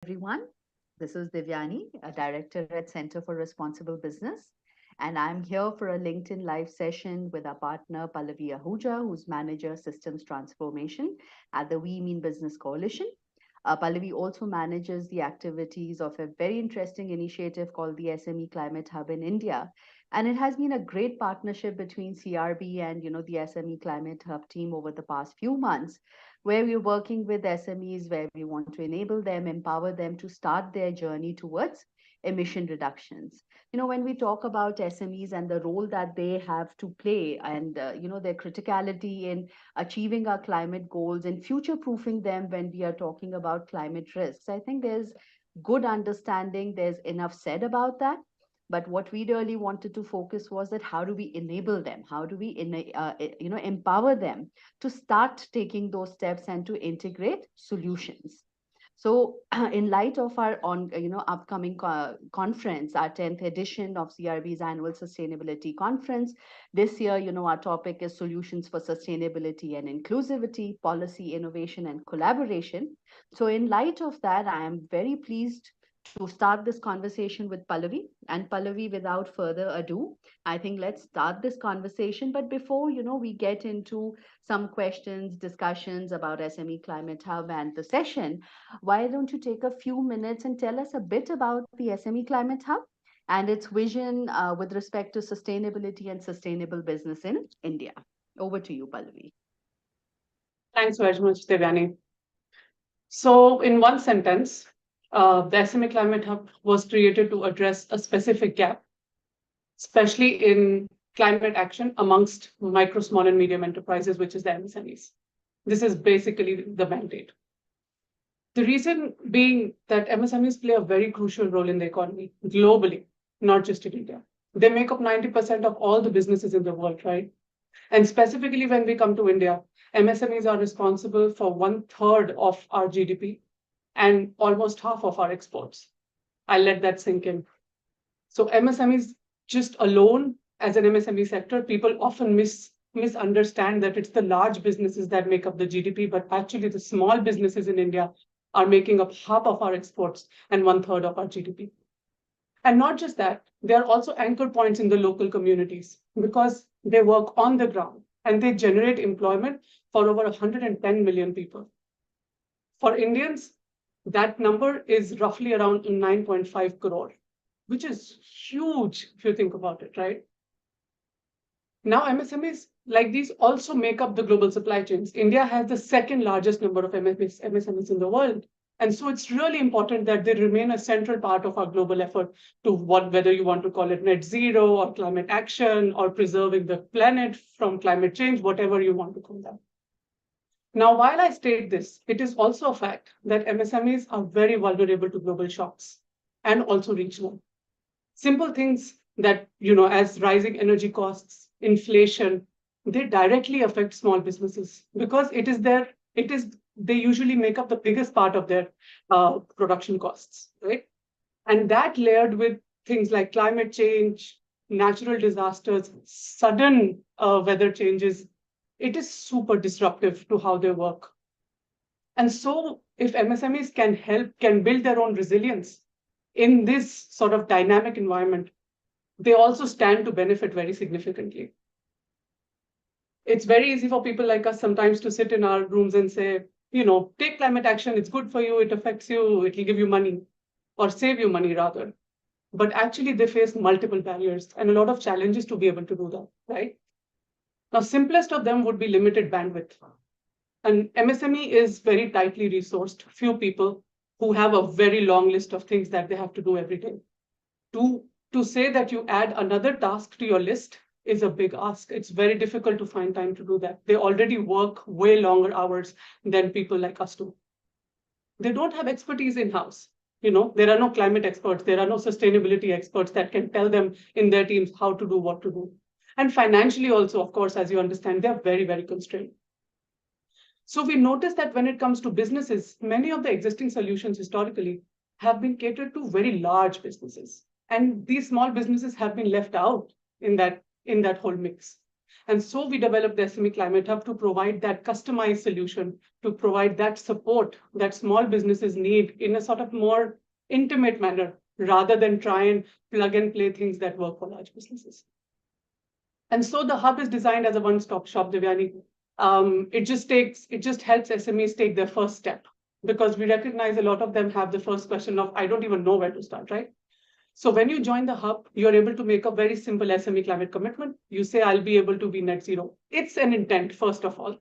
everyone. This is Divyani, a director at Center for Responsible Business. And I'm here for a LinkedIn live session with our partner Pallavi Ahuja, who's Manager Systems Transformation at the We Mean Business Coalition. Pallavi also manages the activities of a very interesting initiative called the SME Climate Hub in India. And it has been a great partnership between CRB and the SME Climate Hub team over the past few months, where we're working with SMEs, where we want to enable them, empower them to start their journey towards emission reductions. When we talk about SMEs and the role that they have to play and, their criticality in achieving our climate goals and future proofing them when we are talking about climate risks, I think there's good understanding, there's enough said about that. But what we really wanted to focus was that how do we enable them, how do we empower them to start taking those steps and to integrate solutions. So, in light of our upcoming conference, our 10th edition of CRB's annual sustainability conference, this year, our topic is solutions for sustainability and inclusivity, policy, innovation, and collaboration. So, in light of that, I am very pleased to start this conversation with Pallavi. And Pallavi, without further ado, I think let's start this conversation. But before, we get into some questions, discussions about SME Climate Hub and the session, why don't you take a few minutes and tell us a bit about the SME Climate Hub and its vision with respect to sustainability and sustainable business in India? Over to you, Pallavi. Thanks very much, Devyani. So, in one sentence, the SME Climate Hub was created to address a specific gap, especially in climate action amongst micro, small, and medium enterprises, which is the MSMEs. This is basically the mandate. The reason being that MSMEs play a very crucial role in the economy globally, not just in India. They make up 90% of all the businesses in the world, right? And specifically when we come to India, MSMEs are responsible for 1/3 of our GDP and almost half of our exports. I'll let that sink in. So MSMEs just alone as an MSME sector, people often misunderstand that it's the large businesses that make up the GDP, but actually the small businesses in India are making up half of our exports and 1/3 of our GDP. And not just that, they are also anchor points in the local communities because they work on the ground and they generate employment for over 110 million people. For Indians, that number is roughly around 9.5 crore, which is huge if you think about it, right? Now, MSMEs like these also make up the global supply chains. India has the second largest number of MSMEs in the world. And so it's really important that they remain a central part of our global effort to whether you want to call it net zero or climate action or preserving the planet from climate change, whatever you want to call that. Now, while I state this, it is also a fact that MSMEs are very vulnerable to global shocks and also regional. Simple things that, as rising energy costs, inflation, they directly affect small businesses because they usually make up the biggest part of their production costs, right? And that layered with things like climate change, natural disasters, sudden weather changes, it is super disruptive to how they work. And so if MSMEs can build their own resilience in this sort of dynamic environment, they also stand to benefit very significantly. It's very easy for people like us sometimes to sit in our rooms and say, take climate action, it's good for you, it affects you, it will give you money, or save you money rather. But actually they face multiple barriers and a lot of challenges to be able to do that, right? Now, simplest of them would be limited bandwidth. An MSME is very tightly resourced, few people who have a very long list of things that they have to do every day. To say that you add another task to your list is a big ask. It's very difficult to find time to do that. They already work way longer hours than people like us do. They don't have expertise in-house. There are no climate experts. There are no sustainability experts that can tell them in their teams how to do what to do. And financially also, of course, as you understand, they're very, very constrained. So we notice that when it comes to businesses, many of the existing solutions historically have been catered to very large businesses. And these small businesses have been left out in that whole mix. And so we developed the SME Climate Hub to provide that customized solution, to provide that support that small businesses need in a sort of more intimate manner, rather than try and plug and play things that work for large businesses. And so the hub is designed as a one-stop shop, Devyani. It just helps SMEs take their first step, because we recognize a lot of them have the first question of, I don't even know where to start, right? So when you join the hub, you're able to make a very simple SME climate commitment. You say, I'll be able to be net zero. It's an intent, first of all,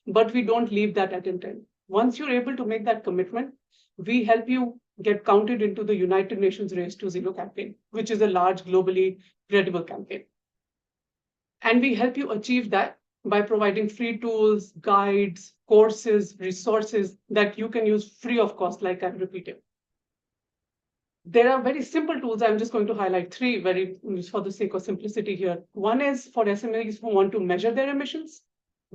but we don't leave that at intent. Once you're able to make that commitment, we help you get counted into the United Nations Race to Zero campaign, which is a large, globally credible campaign. And we help you achieve that by providing free tools, guides, courses, resources that you can use free of cost, like I've repeated. There are very simple tools. I'm just going to highlight three very for the sake of simplicity here. One is for SMEs who want to measure their emissions.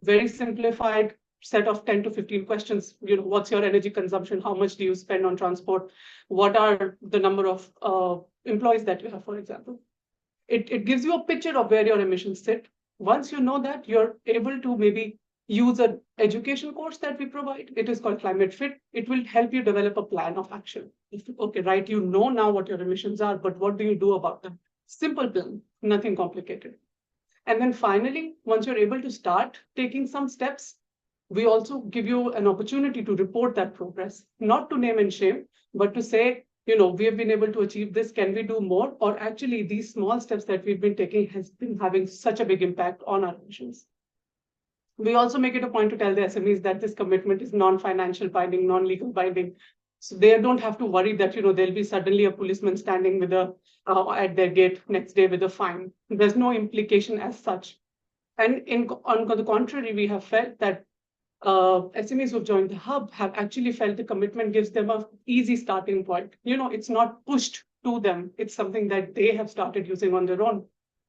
Very simplified set of 10 to 15 questions. What's your energy consumption? How much do you spend on transport? What are the number of employees that you have, for example? It gives you a picture of where your emissions sit. Once you know that, you're able to maybe use an education course that we provide. It is called Climate Fit. It will help you develop a plan of action. Okay, right, you know now what your emissions are, but what do you do about them? Simple plan, nothing complicated. And then finally, once you're able to start taking some steps, we also give you an opportunity to report that progress, not to name and shame, but to say, we have been able to achieve this. Can we do more? Or actually, these small steps that we've been taking has been having such a big impact on our emissions. We also make it a point to tell the SMEs that this commitment is non-financial binding, non-legal binding. So they don't have to worry that, there'll be suddenly a policeman standing with at their gate next day with a fine. There's no implication as such. And on the contrary, we have felt that SMEs who've joined the hub have actually felt the commitment gives them an easy starting point. It's not pushed to them. It's something that they have started using on their own.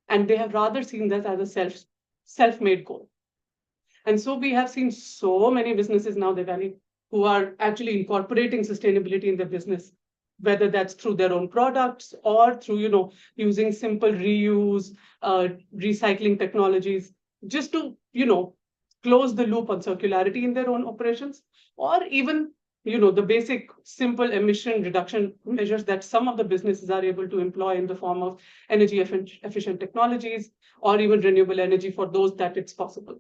And they have rather seen this as a self-made goal. And so we have seen so many businesses now, Devani, who are actually incorporating sustainability in their business, whether that's through their own products or through, using simple reuse, recycling technologies, just to, close the loop on circularity in their own operations, or even, the basic simple emission reduction measures that some of the businesses are able to employ in the form of energy efficient technologies, or even renewable energy for those that it's possible.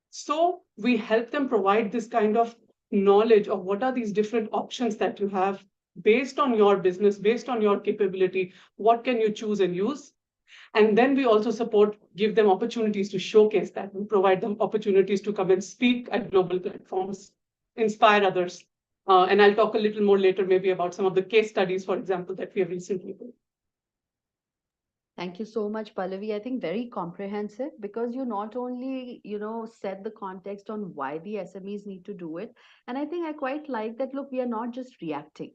So we help them provide this kind of knowledge of what are these different options that you have based on your business, based on your capability, what can you choose and use? And then we also give them opportunities to showcase that. We provide them opportunities to come and speak at global platforms, inspire others. And I'll talk a little more later, maybe about some of the case studies, for example, that we have recently done. Thank you so much, Pallavi. I think very comprehensive, because you not only, set the context on why the SMEs need to do it. And I think I quite like that, look, we are not just reacting,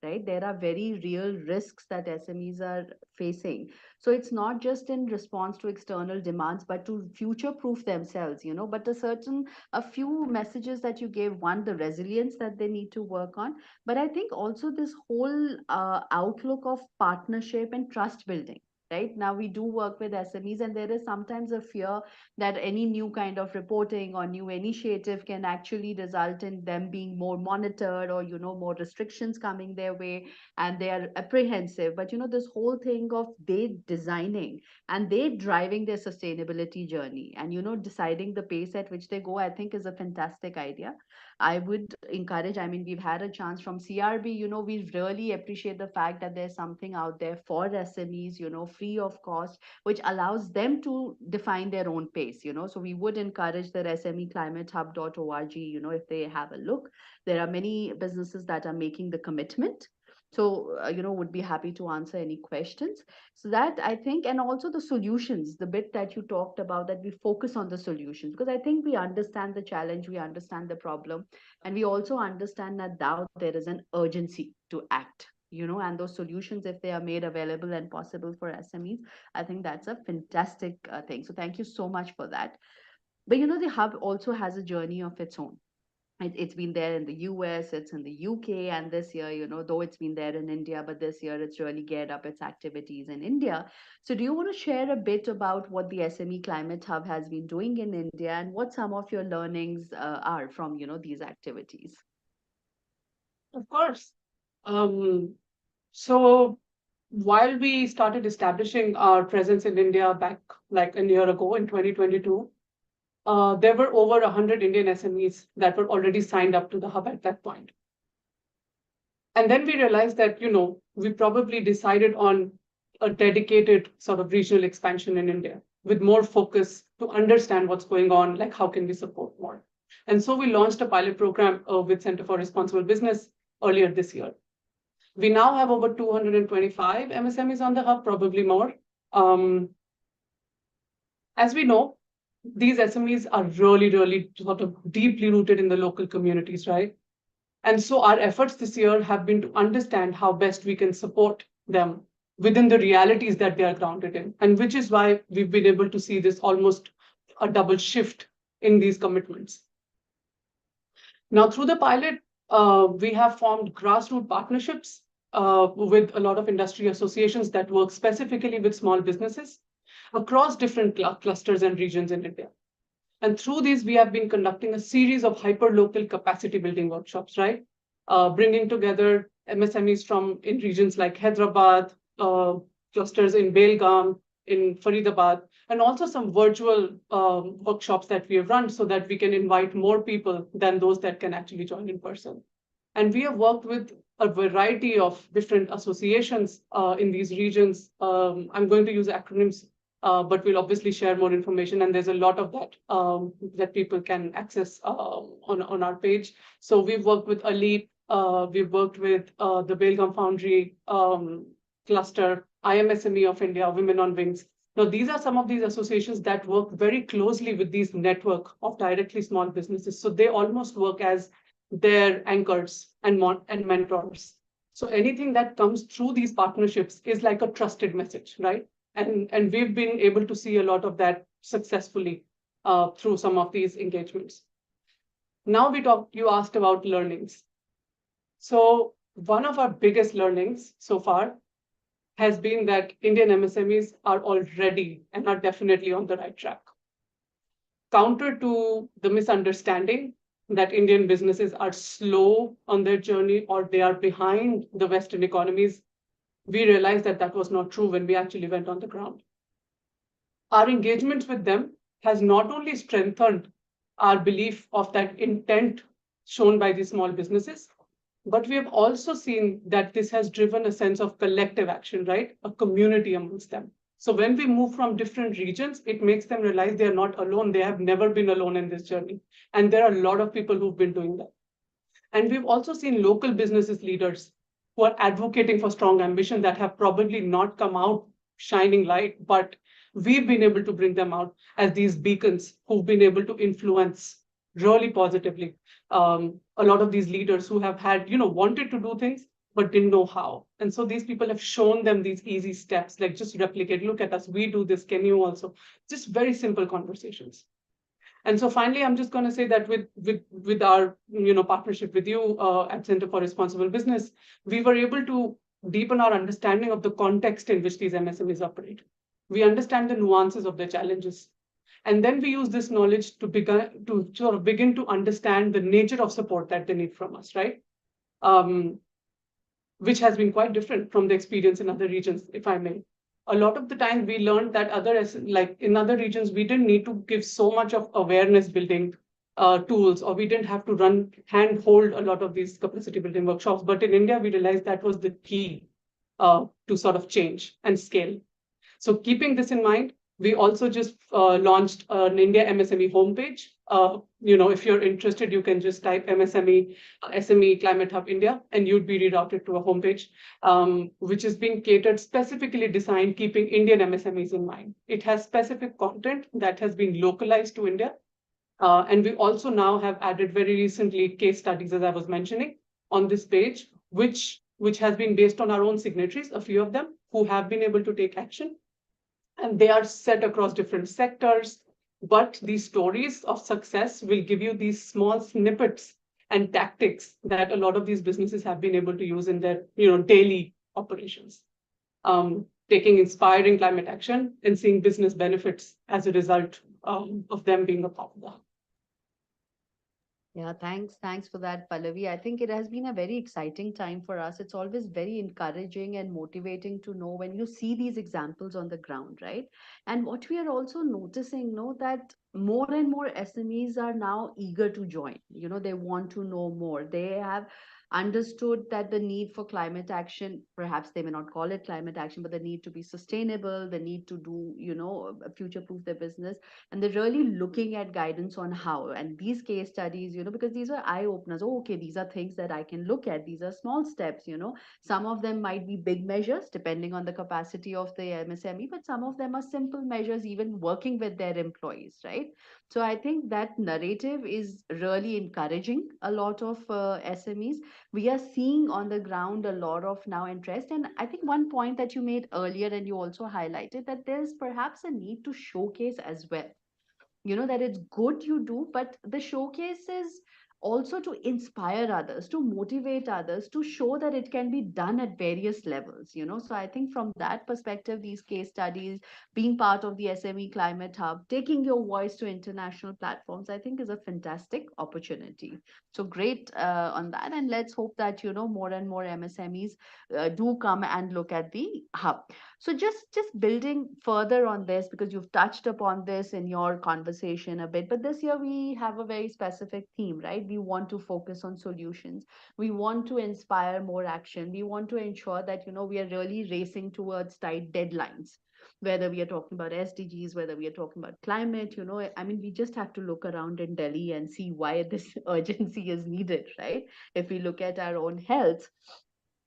right? There are very real risks that SMEs are facing. So it's not just in response to external demands, but to future-proof themselves, but a few messages that you gave, one, the resilience that they need to work on. But I think also this whole outlook of partnership and trust building. Right now, we do work with SMEs, and there is sometimes a fear that any new kind of reporting or new initiative can actually result in them being more monitored, or more restrictions coming their way, and they are apprehensive. But this whole thing of they designing and they driving their sustainability journey, and deciding the pace at which they go, I think is a fantastic idea. I would encourage, I mean, we've had a chance from CRB, we really appreciate the fact that there's something out there for SMEs, free of cost, which allows them to define their own pace, So we would encourage their SMEclimatehub.org, if they have a look. There are many businesses that are making the commitment. So, would be happy to answer any questions. So that I think, and also the solutions, the bit that you talked about, that we focus on the solutions, because I think we understand the challenge, we understand the problem, and we also understand that now there is an urgency to act, and those solutions, if they are made available and possible for SMEs, I think that's a fantastic thing. So thank you so much for that. But the hub also has a journey of its own. It's been there in the US, it's in the UK, and this year, though it's been there in India, but this year it's really geared up its activities in India. So, do you want to share a bit about what the SME Climate Hub has been doing in India and what some of your learnings are from, these activities? Of course. Um, so while we started establishing our presence in India back like a year ago in 2022, there were over 100 Indian SMEs that were already signed up to the hub at that point. And then we realized that, we probably decided on a dedicated sort of regional expansion in India with more focus to understand what's going on, like how can we support more. And so we launched a pilot program with Center for Responsible Business earlier this year. We now have over 225 MSMEs on the hub, probably more. Um, as we know, these SMEs are really, really sort of deeply rooted in the local communities, right? And so our efforts this year have been to understand how best we can support them within the realities that they are grounded in, and which is why we've been able to see this almost a double shift in these commitments. Now, through the pilot, we have formed grassroots partnerships with a lot of industry associations that work specifically with small businesses across different clusters and regions in India. And through these, we have been conducting a series of hyper-local capacity building workshops, right? Bringing together MSMEs from in regions like Hyderabad, clusters in Belgaum, in Faridabad, and also some virtual workshops that we have run so that we can invite more people than those that can actually join in person. And we have worked with a variety of different associations in these regions. I'm going to use acronyms, but we'll obviously share more information. And there's a lot of that that people can access on our page. So we've worked with ALEAP, we've worked with the Belgaum Foundry cluster, IMSME of India, Women on Wings. Now, these are some of these associations that work very closely with these network of directly small businesses. So they almost work as their anchors and mentors. So anything that comes through these partnerships is like a trusted message, right? And we've been able to see a lot of that successfully through some of these engagements. Now you asked about learnings. So one of our biggest learnings so far has been that Indian MSMEs are already and are definitely on the right track. Counter to the misunderstanding that Indian businesses are slow on their journey or they are behind the Western economies, we realized that that was not true when we actually went on the ground. Our engagement with them has not only strengthened our belief of that intent shown by these small businesses, but we have also seen that this has driven a sense of collective action, right? A community amongst them. So when we move from different regions, it makes them realize they are not alone. They have never been alone in this journey. And there are a lot of people who've been doing that. And we've also seen local businesses leaders who are advocating for strong ambition that have probably not come out shining light, but we've been able to bring them out as these beacons who've been able to influence really positively a lot of these leaders who have had, wanted to do things, but didn't know how. And so these people have shown them these easy steps, like just replicate, look at us, we do this, can you also? Just very simple conversations. And so finally, I'm just going to say that with our partnership with you at Center for Responsible Business, we were able to deepen our understanding of the context in which these MSMEs operate. We understand the nuances of their challenges. And then we use this knowledge to sort of begin to understand the nature of support that they need from us, right? Which has been quite different from the experience in other regions, if I may. A lot of the time we learned that like in other regions, we didn't need to give so much of awareness building tools, or we didn't have to handhold a lot of these capacity building workshops. But in India, we realized that was the key to sort of change and scale. So keeping this in mind, we also just launched an India MSME homepage. If you're interested, you can just type MSME, SME Climate Hub India, and you'd be rerouted to a homepage, which is being catered, specifically designed, keeping Indian MSMEs in mind. It has specific content that has been localized to India. And we also now have added very recently case studies, as I was mentioning, on this page, which has been based on our own signatories, a few of them, who have been able to take action. And they are set across different sectors. But these stories of success will give you these small snippets and tactics that a lot of these businesses have been able to use in their daily operations. Taking inspiring climate action and seeing business benefits as a result of them being a part of that. Yeah, thanks. Thanks for that, Pallavi. I think it has been a very exciting time for us. It's always very encouraging and motivating to know when you see these examples on the ground, right? And what we are also noticing, know that more and more SMEs are now eager to join. They want to know more. They have understood that the need for climate action, perhaps they may not call it climate action, but the need to be sustainable, the need to do, future proof their business, and they're really looking at guidance on how. And these case studies, because these are eye openers. Oh, okay, these are things that I can look at. These are small steps. Some of them might be big measures depending on the capacity of the MSME, but some of them are simple measures, even working with their employees, right? So I think that narrative is really encouraging a lot of SMEs. We are seeing on the ground a lot of now interest. And I think one point that you made earlier, and you also highlighted, that there's perhaps a need to showcase as well. That it's good you do, but the showcase is also to inspire others, to motivate others, to show that it can be done at various levels. So I think from that perspective, these case studies, being part of the SME Climate Hub, taking your voice to international platforms, I think is a fantastic opportunity. So great on that, and let's hope that more and more MSMEs do come and look at the hub. So just building further on this, because you've touched upon this in your conversation a bit, but this year we have a very specific theme, right? We want to focus on solutions. We want to inspire more action. We want to ensure that we are really racing towards tight deadlines. Whether we are talking about SDGs, whether we are talking about climate, I mean, we just have to look around in Delhi and see why this urgency is needed, right? If we look at our own health,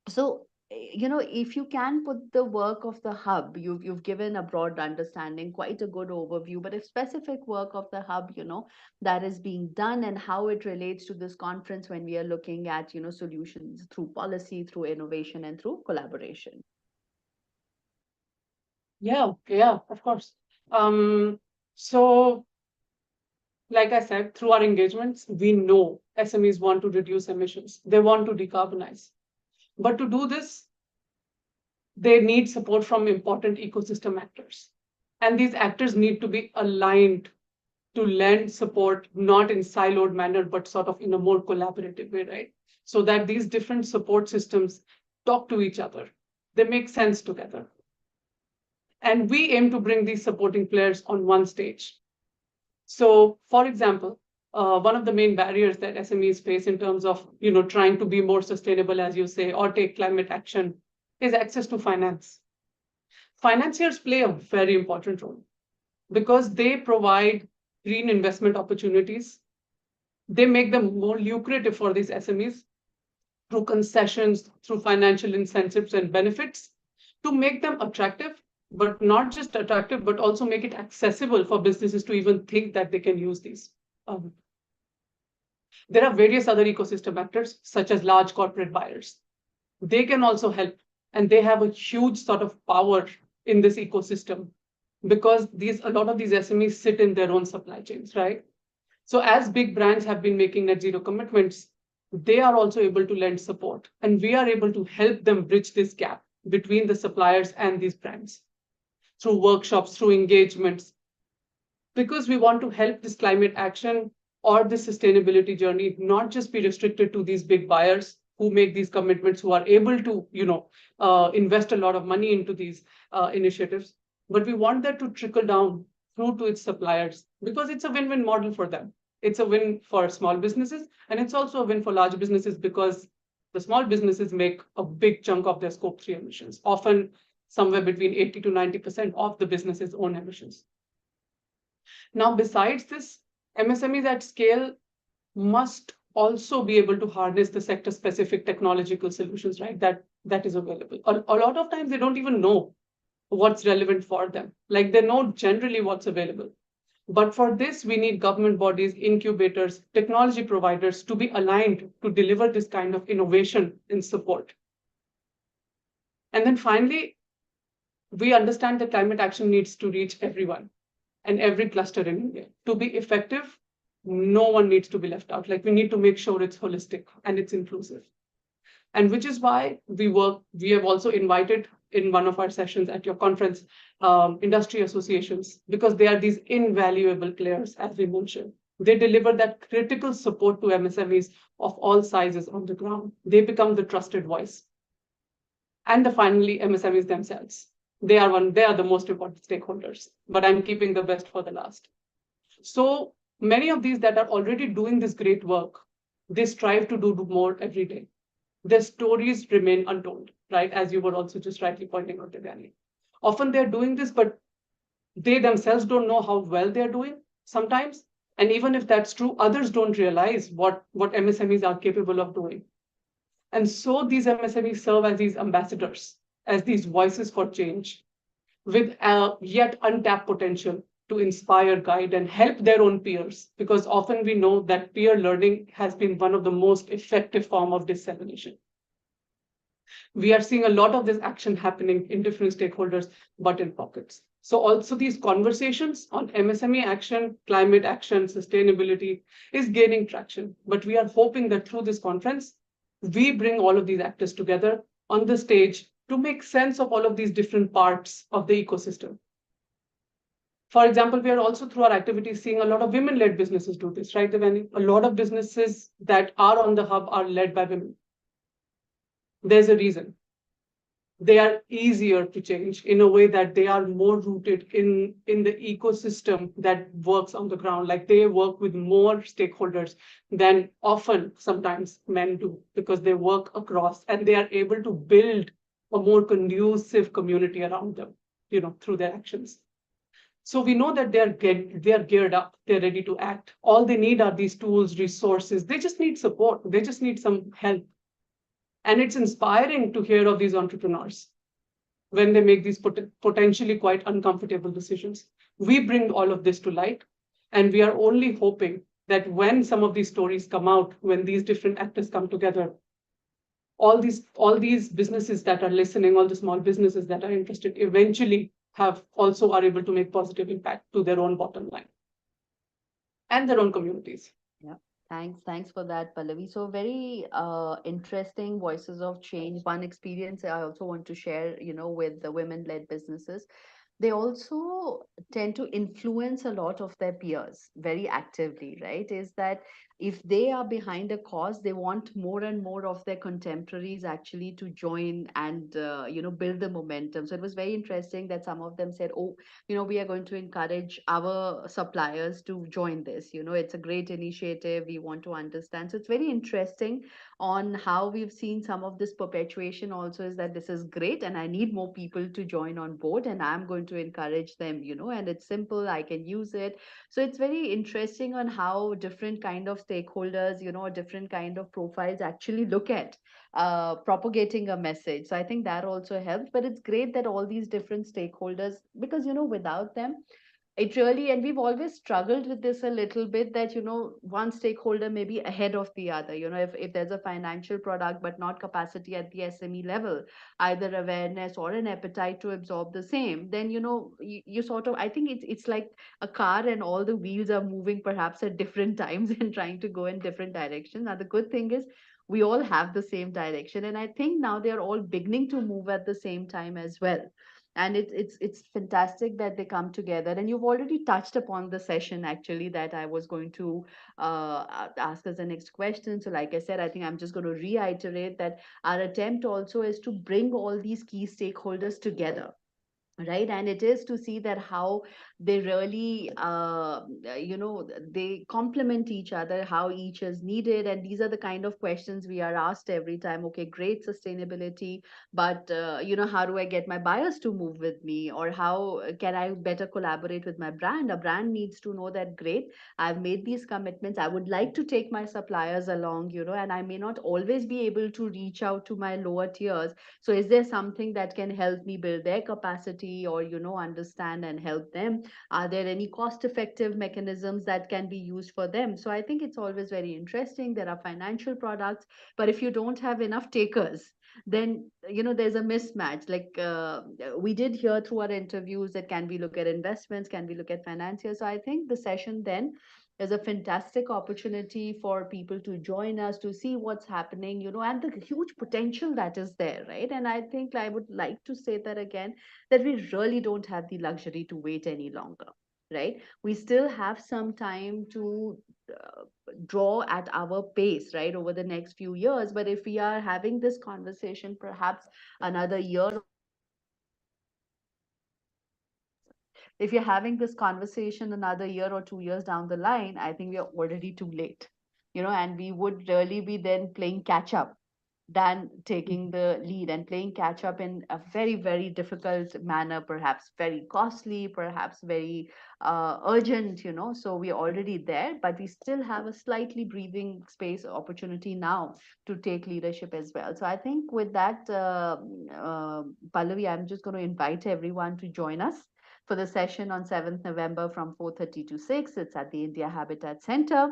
so if you can put the work of the hub, you've given a broad understanding, quite a good overview, but if specific work of the hub that is being done, and how it relates to this conference when we are looking at solutions through policy, through innovation, and through collaboration. Yeah, of course. So like I said, through our engagements, we know SMEs want to reduce emissions. They want to decarbonize. But to do this, they need support from important ecosystem actors. And these actors need to be aligned to lend support, not in siloed manner, but sort of in a more collaborative way, right? So that these different support systems talk to each other. They make sense together. And we aim to bring these supporting players on one stage. So, for example, one of the main barriers that SMEs face in terms of trying to be more sustainable, as you say, or take climate action, is access to finance. Financiers play a very important role because they provide green investment opportunities. They make them more lucrative for these SMEs through concessions, through financial incentives and benefits to make them attractive, but not just attractive, but also make it accessible for businesses to even think that they can use these. There are various other ecosystem actors, such as large corporate buyers. They can also help, and they have a huge sort of power in this ecosystem because a lot of these SMEs sit in their own supply chains, right? So as big brands have been making net zero commitments, they are also able to lend support, and we are able to help them bridge this gap between the suppliers and these brands through workshops, through engagements, because we want to help this climate action or this sustainability journey not just be restricted to these big buyers who make these commitments, who are able to invest a lot of money into these initiatives, but we want that to trickle down through to its suppliers because it's a win-win model for them. It's a win for small businesses, and it's also a win for large businesses because the small businesses make a big chunk of their scope 3 emissions, often somewhere between 80 to 90% of the business's own emissions. Now, besides this, MSMEs at scale must also be able to harness the sector-specific technological solutions, right? That is available. A lot of times they don't even know what's relevant for them. Like they know generally what's available. But for this, we need government bodies, incubators, technology providers to be aligned to deliver this kind of innovation and support. And then finally, we understand that climate action needs to reach everyone and every cluster in India. To be effective, no one needs to be left out. Like we need to make sure it's holistic and it's inclusive. And which is why we have also invited in one of our sessions at your conference, industry associations, because they are these invaluable players, as we mentioned. They deliver that critical support to MSMEs of all sizes on the ground. They become the trusted voice. And the finally, MSMEs themselves. They are the most important stakeholders, but I'm keeping the best for the last. So many of these that are already doing this great work, they strive to do more every day. Their stories remain untold, right? As you were also just rightly pointing out, Devyani. Often they're doing this, but they themselves don't know how well they're doing sometimes. And even if that's true, others don't realize what MSMEs are capable of doing. And so these MSMEs serve as these ambassadors, as these voices for change, with yet untapped potential to inspire, guide, and help their own peers. Because often we know that peer learning has been one of the most effective form of dissemination. We are seeing a lot of this action happening in different stakeholders, but in pockets. So also these conversations on MSME action, climate action, sustainability is gaining traction. But we are hoping that through this conference, we bring all of these actors together on the stage to make sense of all of these different parts of the ecosystem. For example, we are also through our activities seeing a lot of women-led businesses do this, right, Devani? A lot of businesses that are on the hub are led by women. There's a reason. They are easier to change in a way that they are more rooted in the ecosystem that works on the ground. Like they work with more stakeholders than often sometimes men do, because they work across and they are able to build a more conducive community around them, through their actions. So we know that they are geared up, they're ready to act. All they need are these tools, resources. They just need support. They just need some help. And it's inspiring to hear of these entrepreneurs when they make these potentially quite uncomfortable decisions. We bring all of this to light, and we are only hoping that when some of these stories come out, when these different actors come together, all these businesses that are listening, all the small businesses that are interested, eventually are able to make positive impact to their own bottom line and their own communities. Yeah. Thanks for that, Pallavi. So very interesting voices of change. One experience I also want to share, with the women-led businesses. They also tend to influence a lot of their peers very actively, right? Is that if they are behind a cause, they want more and more of their contemporaries actually to join and build the momentum. So it was very interesting that some of them said, oh, we are going to encourage our suppliers to join this. It's a great initiative, we want to understand. So it's very interesting on how we've seen some of this perpetuation also, is that this is great and I need more people to join on board and I'm going to encourage them, and it's simple, I can use it. So it's very interesting on how different kind of stakeholders, different kind of profiles actually look at propagating a message. So I think that also helps, but it's great that all these different stakeholders, because without them, it really, and we've always struggled with this a little bit, that one stakeholder may be ahead of the other. If there's a financial product but not capacity at the SME level, either awareness or an appetite to absorb the same, then you sort of, I think it's like a car and all the wheels are moving perhaps at different times and trying to go in different directions. Now the good thing is we all have the same direction, and I think now they're all beginning to move at the same time as well. And it's fantastic that they come together. And you've already touched upon the session actually that I was going to ask as the next question. So like I said, I think I'm just going to reiterate that our attempt also is to bring all these key stakeholders together, right? And it is to see that how they really they complement each other, how each is needed. And these are the kind of questions we are asked every time. Okay, great sustainability, but how do I get my buyers to move with me, or how can I better collaborate with my brand? A brand needs to know that, great, I've made these commitments, I would like to take my suppliers along, and I may not always be able to reach out to my lower tiers. So is there something that can help me build their capacity, or understand and help them? Are there any cost effective mechanisms that can be used for them? So I think it's always very interesting. There are financial products, but if you don't have enough takers, then there's a mismatch. Like we did hear through our interviews that, can we look at investments, can we look at financiers? So I think the session then There's a fantastic opportunity for people to join us to see what's happening, and the huge potential that is there, right? And I think I would like to say that again, that we really don't have the luxury to wait any longer, right? We still have some time to draw at our pace, right, over the next few years. But if we are having this conversation perhaps another year or two years down the line, if you're having this conversation another year or 2 years down the line, I think we are already too late, and we would really be then playing catch up than taking the lead and playing catch up in a very, very difficult manner, perhaps very costly, perhaps very urgent, So we're already there, but we still have a slightly breathing space opportunity now to take leadership as well. So I think with that, Pallavi, I'm just going to invite everyone to join us for the session on 7th November from 4:30 to 6. It's at the India Habitat Center,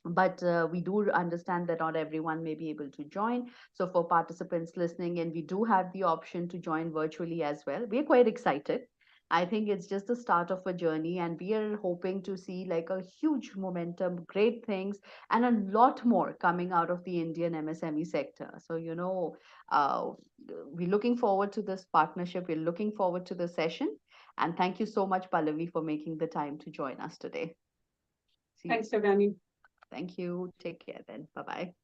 but we do understand that not everyone may be able to join. So for participants listening in, we do have the option to join virtually as well. We're quite excited. I think it's just the start of a journey, and we are hoping to see like a huge momentum, great things, and a lot more coming out of the Indian MSME sector. So, uh, we're looking forward to this partnership. We're looking forward to the session. And thank you so much, Pallavi, for making the time to join us today. See you. Thanks, Devyani. Thank you. Take care then. Bye bye.